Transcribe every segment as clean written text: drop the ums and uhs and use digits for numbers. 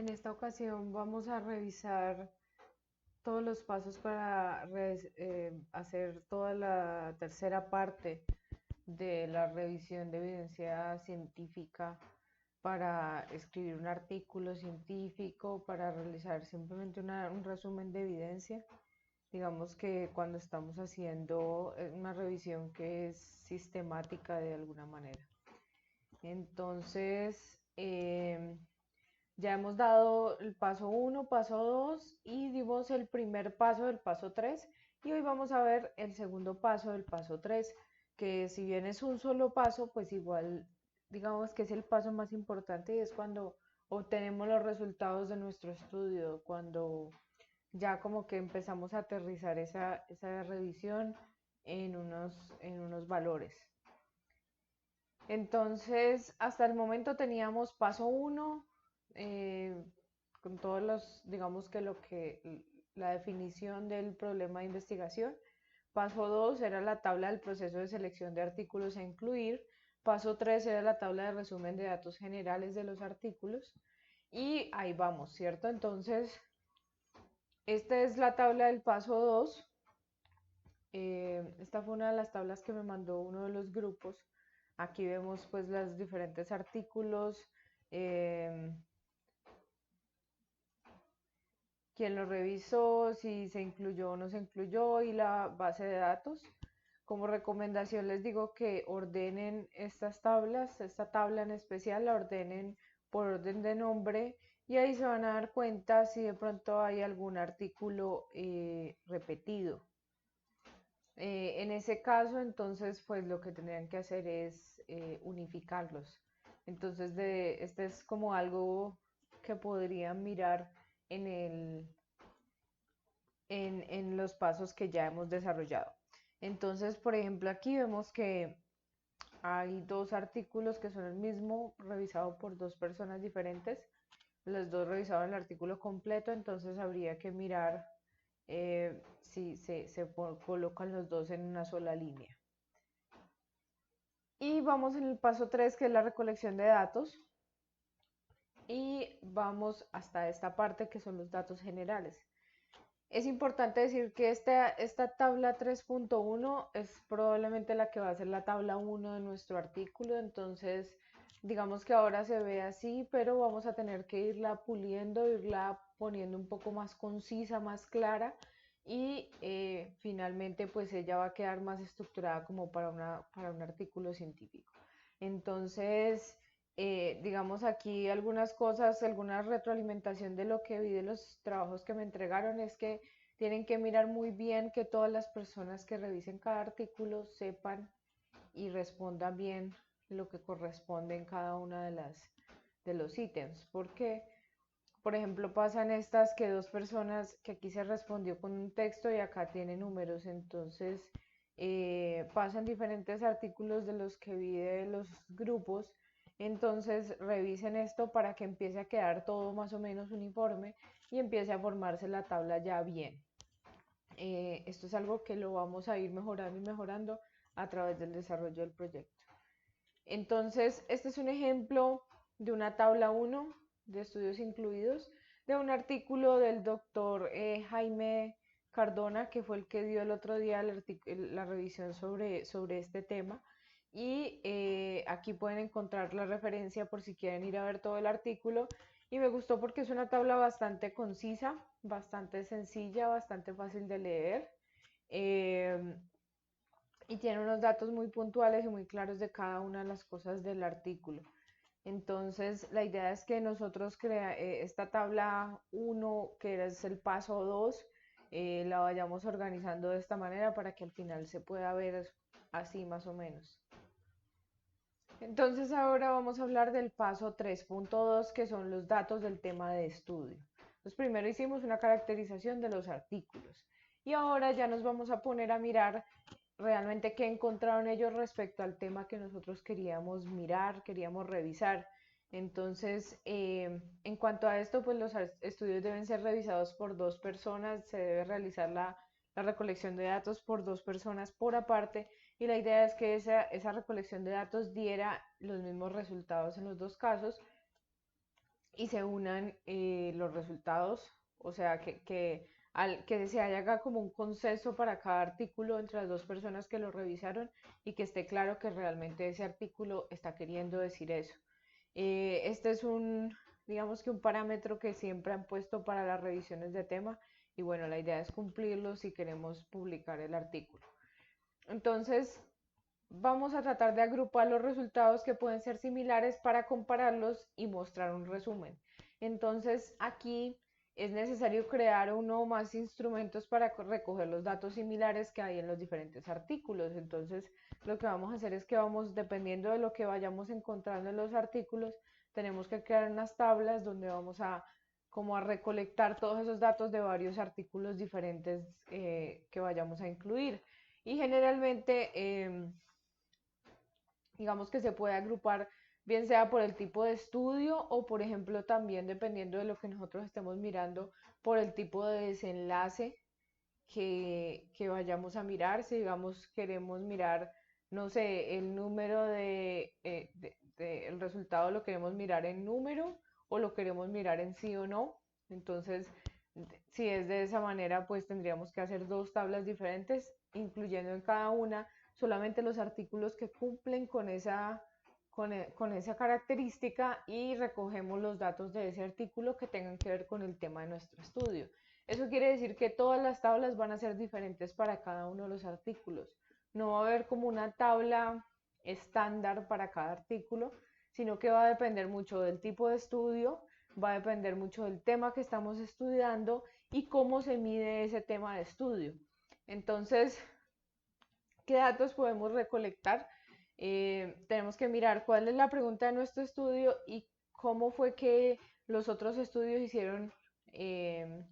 En esta ocasión vamos a revisar todos los pasos para hacer toda la tercera parte de la revisión de evidencia científica para escribir un artículo científico, para realizar simplemente un resumen de evidencia. Digamos que cuando estamos haciendo una revisión que es sistemática de alguna manera. Entonces, ya hemos dado el paso uno, paso 2 y dimos el primer paso del paso 3 y hoy vamos a ver el segundo paso del paso 3, que si bien es un solo paso, pues igual digamos que es el paso más importante y es cuando obtenemos los resultados de nuestro estudio, cuando ya como que empezamos a aterrizar esa revisión en unos valores. Entonces, hasta el momento teníamos paso uno, eh, con todos los, digamos que la definición del problema de investigación. Paso 2 era la tabla del proceso de selección de artículos a incluir. Paso 3 era la tabla de resumen de datos generales de los artículos. Y ahí vamos, ¿cierto? Entonces, esta es la tabla del paso 2. Esta fue una de las tablas que me mandó uno de los grupos. Aquí vemos pues los diferentes artículos, eh, quién lo revisó, si se incluyó o no se incluyó y la base de datos. Como recomendación les digo que ordenen estas tablas, esta tabla en especial la ordenen por orden de nombre y ahí se van a dar cuenta si de pronto hay algún artículo repetido. En ese caso, entonces, pues lo que tendrían que hacer es unificarlos. Entonces, este es como algo que podrían mirar en en los pasos que ya hemos desarrollado. Entonces, por ejemplo, aquí vemos que hay dos artículos que son el mismo, revisado por dos personas diferentes. Los dos revisaron el artículo completo, entonces habría que mirar si colocan los dos en una sola línea. Y vamos en el paso 3 que es la recolección de datos. Y vamos hasta esta parte que son los datos generales. Es importante decir que esta tabla 3.1 es probablemente la que va a ser la tabla 1 de nuestro artículo, entonces digamos que ahora se ve así, pero vamos a tener que irla puliendo, irla poniendo un poco más concisa, más clara y finalmente pues ella va a quedar más estructurada como para un artículo científico. Entonces, digamos aquí algunas cosas, alguna retroalimentación de lo que vi de los trabajos que me entregaron es que tienen que mirar muy bien que todas las personas que revisen cada artículo sepan y respondan bien lo que corresponde en cada una de los ítems, porque por ejemplo pasan estas que dos personas que aquí se respondió con un texto y acá tiene números, entonces pasan diferentes artículos de los que vi de los grupos, entonces revisen esto para que empiece a quedar todo más o menos uniforme y empiece a formarse la tabla ya bien. Esto es algo que lo vamos a ir mejorando y mejorando a través del desarrollo del proyecto. Entonces, este es un ejemplo de una tabla 1 de estudios incluidos, de un artículo del doctor Jaime Cardona, que fue el que dio el otro día la revisión sobre este tema. Y aquí pueden encontrar la referencia por si quieren ir a ver todo el artículo. Y me gustó porque es una tabla bastante concisa, bastante sencilla, bastante fácil de leer. Eh, y tiene unos datos muy puntuales y muy claros de cada una de las cosas del artículo. Entonces, la idea es que nosotros esta tabla 1, que es el paso 2, la vayamos organizando de esta manera para que al final se pueda ver así más o menos. Entonces, ahora vamos a hablar del paso 3.2, que son los datos del tema de estudio. Entonces, primero hicimos una caracterización de los artículos y ahora ya nos vamos a poner a mirar realmente qué encontraron ellos respecto al tema que nosotros queríamos mirar, queríamos revisar. Entonces, en cuanto a esto, pues los estudios deben ser revisados por dos personas, se debe realizar la recolección de datos por dos personas por aparte y la idea es que esa recolección de datos diera los mismos resultados en los dos casos y se unan los resultados, o sea, que se haga como un consenso para cada artículo entre las dos personas que lo revisaron y que esté claro que realmente ese artículo está queriendo decir eso. Este es digamos que un parámetro que siempre han puesto para las revisiones de tema y bueno, la idea es cumplirlo si queremos publicar el artículo. Entonces, vamos a tratar de agrupar los resultados que pueden ser similares para compararlos y mostrar un resumen. Entonces, aquí es necesario crear uno o más instrumentos para recoger los datos similares que hay en los diferentes artículos. Entonces, lo que vamos a hacer es que vamos, dependiendo de lo que vayamos encontrando en los artículos, tenemos que crear unas tablas donde vamos a como a recolectar todos esos datos de varios artículos diferentes que vayamos a incluir. Y generalmente digamos que se puede agrupar bien sea por el tipo de estudio o por ejemplo también dependiendo de lo que nosotros estemos mirando por el tipo de desenlace que vayamos a mirar. Si digamos queremos mirar, no sé, el número el resultado lo queremos mirar en número o lo queremos mirar en sí o no. Entonces, si es de esa manera, pues tendríamos que hacer dos tablas diferentes, incluyendo en cada una solamente los artículos que cumplen con esa característica y recogemos los datos de ese artículo que tengan que ver con el tema de nuestro estudio. Eso quiere decir que todas las tablas van a ser diferentes para cada uno de los artículos. No va a haber como una tabla estándar para cada artículo, sino que va a depender mucho del tipo de estudio, va a depender mucho del tema que estamos estudiando y cómo se mide ese tema de estudio. Entonces, ¿qué datos podemos recolectar? Tenemos que mirar cuál es la pregunta de nuestro estudio y cómo fue que los otros estudios hicieron eh,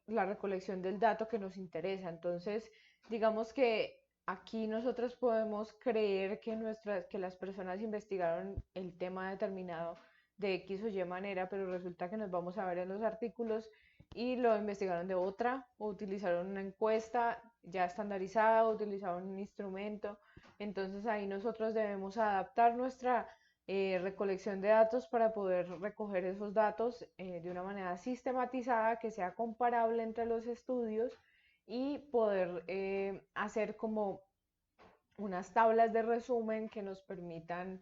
la recolección del dato que nos interesa. Entonces, digamos que aquí nosotros podemos creer que las personas investigaron el tema determinado de X o Y manera, pero resulta que nos vamos a ver en los artículos y lo investigaron de otra, o utilizaron una encuesta ya estandarizada, o utilizaron un instrumento. Entonces ahí nosotros debemos adaptar nuestra recolección de datos para poder recoger esos datos de una manera sistematizada que sea comparable entre los estudios y poder hacer como unas tablas de resumen que nos permitan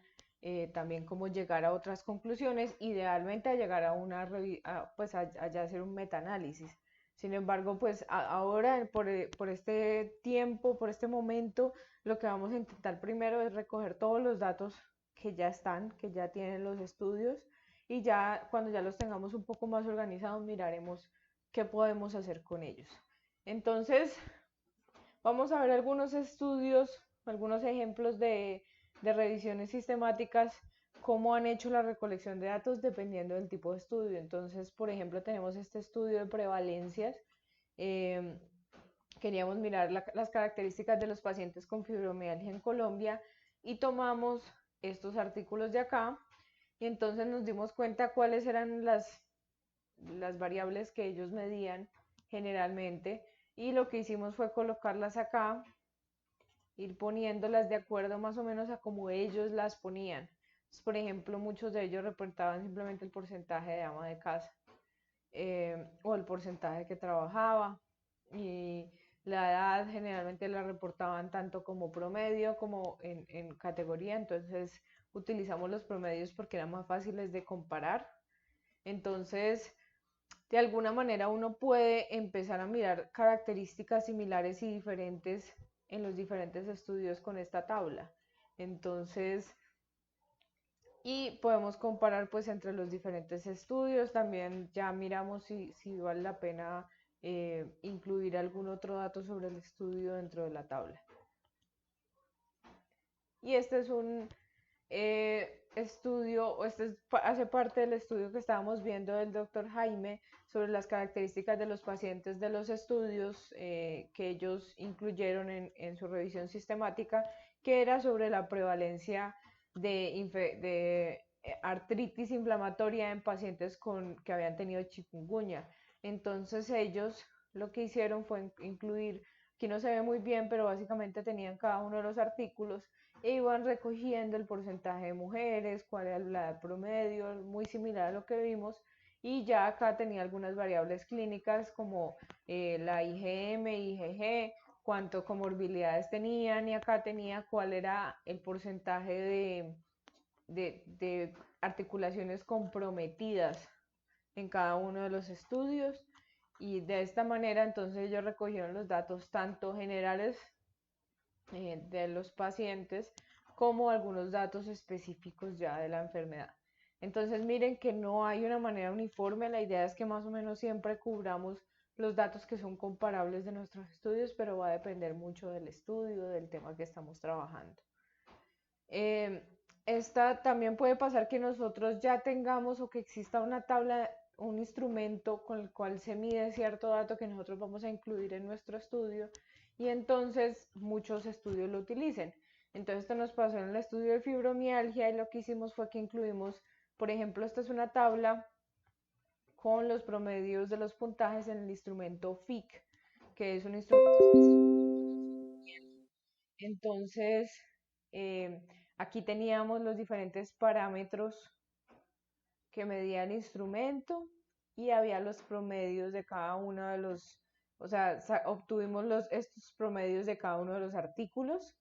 también como llegar a otras conclusiones, idealmente a llegar a pues ya hacer un metaanálisis. Sin embargo, pues ahora por este tiempo, por este momento, lo que vamos a intentar primero es recoger todos los datos que ya están, que ya tienen los estudios y ya cuando ya los tengamos un poco más organizados miraremos qué podemos hacer con ellos. Entonces, vamos a ver algunos estudios, algunos ejemplos de revisiones sistemáticas, cómo han hecho la recolección de datos dependiendo del tipo de estudio. Entonces, por ejemplo, tenemos este estudio de prevalencias. Eh, Queríamos mirar las características de los pacientes con fibromialgia en Colombia y tomamos estos artículos de acá y entonces nos dimos cuenta cuáles eran las variables que ellos medían generalmente y lo que hicimos fue colocarlas acá, ir poniéndolas de acuerdo más o menos a como ellos las ponían. Entonces, por ejemplo, muchos de ellos reportaban simplemente el porcentaje de ama de casa o el porcentaje que trabajaba y la edad generalmente la reportaban tanto como promedio como en categoría, entonces utilizamos los promedios porque eran más fáciles de comparar. Entonces, de alguna manera uno puede empezar a mirar características similares y diferentes en los diferentes estudios con esta tabla. Entonces, y podemos comparar pues entre los diferentes estudios. También ya miramos si vale la pena incluir algún otro dato sobre el estudio dentro de la tabla. Y este es un estudio, o hace parte del estudio que estábamos viendo del doctor Jaime sobre las características de los pacientes de los estudios que ellos incluyeron en su revisión sistemática, que era sobre la prevalencia de artritis inflamatoria en pacientes que habían tenido chikungunya. Entonces ellos lo que hicieron fue incluir, aquí no se ve muy bien, pero básicamente tenían cada uno de los artículos e iban recogiendo el porcentaje de mujeres, cuál era la edad promedio, muy similar a lo que vimos. Y ya acá tenía algunas variables clínicas como la IgM, IgG, cuánto comorbilidades tenían, y acá tenía cuál era el porcentaje de articulaciones comprometidas en cada uno de los estudios. Y de esta manera entonces ellos recogieron los datos tanto generales de los pacientes como algunos datos específicos ya de la enfermedad. Entonces miren que no hay una manera uniforme, la idea es que más o menos siempre cubramos los datos que son comparables de nuestros estudios, pero va a depender mucho del estudio, del tema que estamos trabajando. Eh, Esta también puede pasar que nosotros ya tengamos o que exista una tabla, un instrumento con el cual se mide cierto dato que nosotros vamos a incluir en nuestro estudio, y entonces muchos estudios lo utilicen. Entonces esto nos pasó en el estudio de fibromialgia, y lo que hicimos fue que incluimos, por ejemplo, esta es una tabla con los promedios de los puntajes en el instrumento FIC, que es un instrumento. Entonces, eh, aquí teníamos los diferentes parámetros que medía el instrumento, y había los promedios de cada uno de los, o sea, obtuvimos estos promedios de cada uno de los artículos,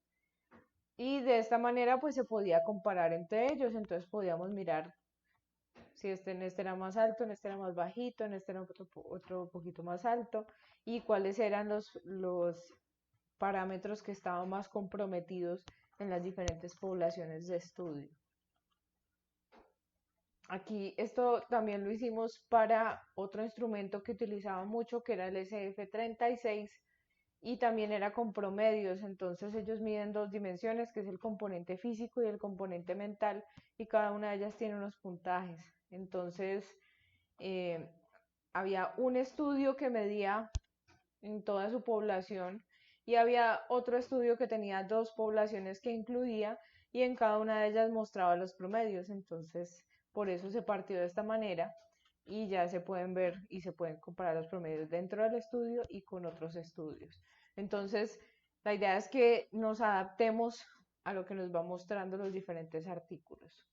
y de esta manera pues se podía comparar entre ellos. Entonces podíamos mirar si en este era más alto, en este era más bajito, en este era otro poquito más alto, y cuáles eran los parámetros que estaban más comprometidos en las diferentes poblaciones de estudio. Aquí esto también lo hicimos para otro instrumento que utilizaba mucho, que era el SF36, y también era con promedios. Entonces ellos miden dos dimensiones, que es el componente físico y el componente mental, y cada una de ellas tiene unos puntajes. Entonces eh, había un estudio que medía en toda su población, y había otro estudio que tenía dos poblaciones que incluía, y en cada una de ellas mostraba los promedios. Entonces por eso se partió de esta manera, y ya se pueden ver y se pueden comparar los promedios dentro del estudio y con otros estudios. Entonces la idea es que nos adaptemos a lo que nos va mostrando los diferentes artículos.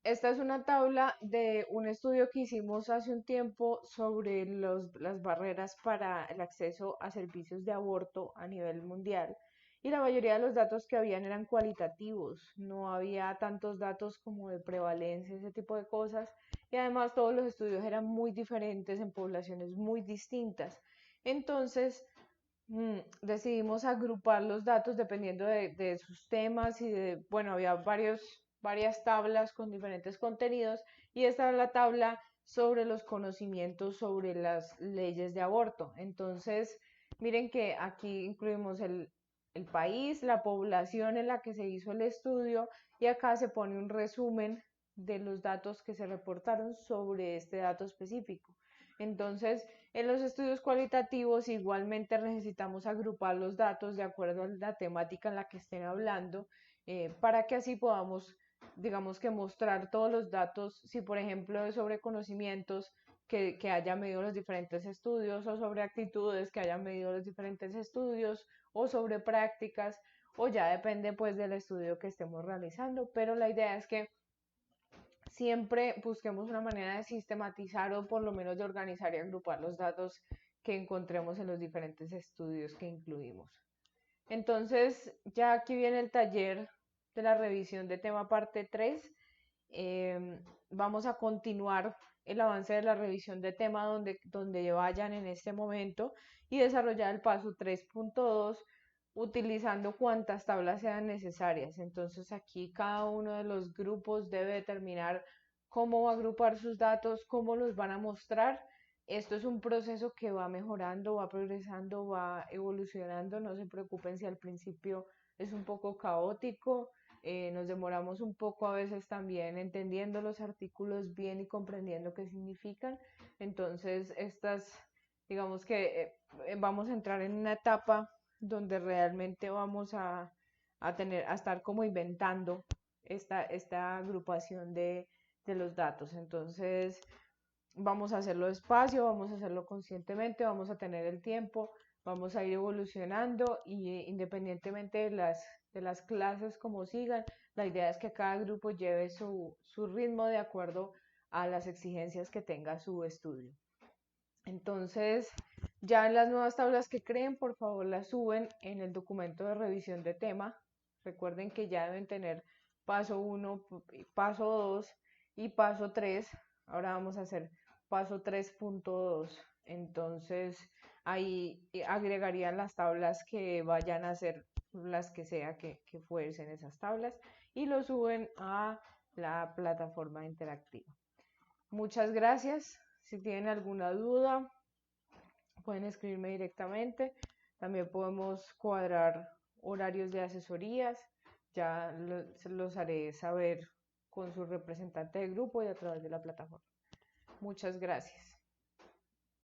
Esta es una tabla de un estudio que hicimos hace un tiempo sobre las barreras para el acceso a servicios de aborto a nivel mundial, y la mayoría de los datos que habían eran cualitativos, no había tantos datos como de prevalencia, ese tipo de cosas, y además todos los estudios eran muy diferentes en poblaciones muy distintas. Entonces decidimos agrupar los datos dependiendo de sus temas, y bueno, había varias tablas con diferentes contenidos, y esta es la tabla sobre los conocimientos sobre las leyes de aborto. Entonces, miren que aquí incluimos el país, la población en la que se hizo el estudio, y acá se pone un resumen de los datos que se reportaron sobre este dato específico. Entonces, en los estudios cualitativos igualmente necesitamos agrupar los datos de acuerdo a la temática en la que estén hablando, para que así podamos, digamos que mostrar todos los datos, si por ejemplo es sobre conocimientos que haya medido los diferentes estudios, o sobre actitudes que hayan medido los diferentes estudios, o sobre prácticas, o ya depende pues del estudio que estemos realizando, pero la idea es que siempre busquemos una manera de sistematizar, o por lo menos de organizar y agrupar los datos que encontremos en los diferentes estudios que incluimos. Entonces, ya aquí viene el taller de la revisión de tema parte 3. Vamos a continuar el avance de la revisión de tema donde vayan en este momento, y desarrollar el paso 3.2 utilizando cuantas tablas sean necesarias. Entonces aquí cada uno de los grupos debe determinar cómo va a agrupar sus datos, cómo los van a mostrar. Esto es un proceso que va mejorando, va progresando, va evolucionando. No se preocupen si al principio es un poco caótico. Nos demoramos un poco a veces también entendiendo los artículos bien y comprendiendo qué significan. Entonces, digamos que vamos a entrar en una etapa donde realmente vamos a estar como inventando esta agrupación de los datos. Entonces, vamos a hacerlo despacio, vamos a hacerlo conscientemente, vamos a tener el tiempo, vamos a ir evolucionando, y independientemente de las de las clases como sigan. La idea es que cada grupo lleve su ritmo de acuerdo a las exigencias que tenga su estudio. Entonces, ya en las nuevas tablas que creen, por favor las suben en el documento de revisión de tema. Recuerden que ya deben tener paso 1, paso 2 y paso 3. Ahora vamos a hacer paso 3.2. Entonces, ahí agregarían las tablas que vayan a ser las que sea que fuercen esas tablas y lo suben a la plataforma interactiva. Muchas gracias. Si tienen alguna duda, pueden escribirme directamente. También podemos cuadrar horarios de asesorías. Ya los haré saber con su representante de grupo y a través de la plataforma. Muchas gracias.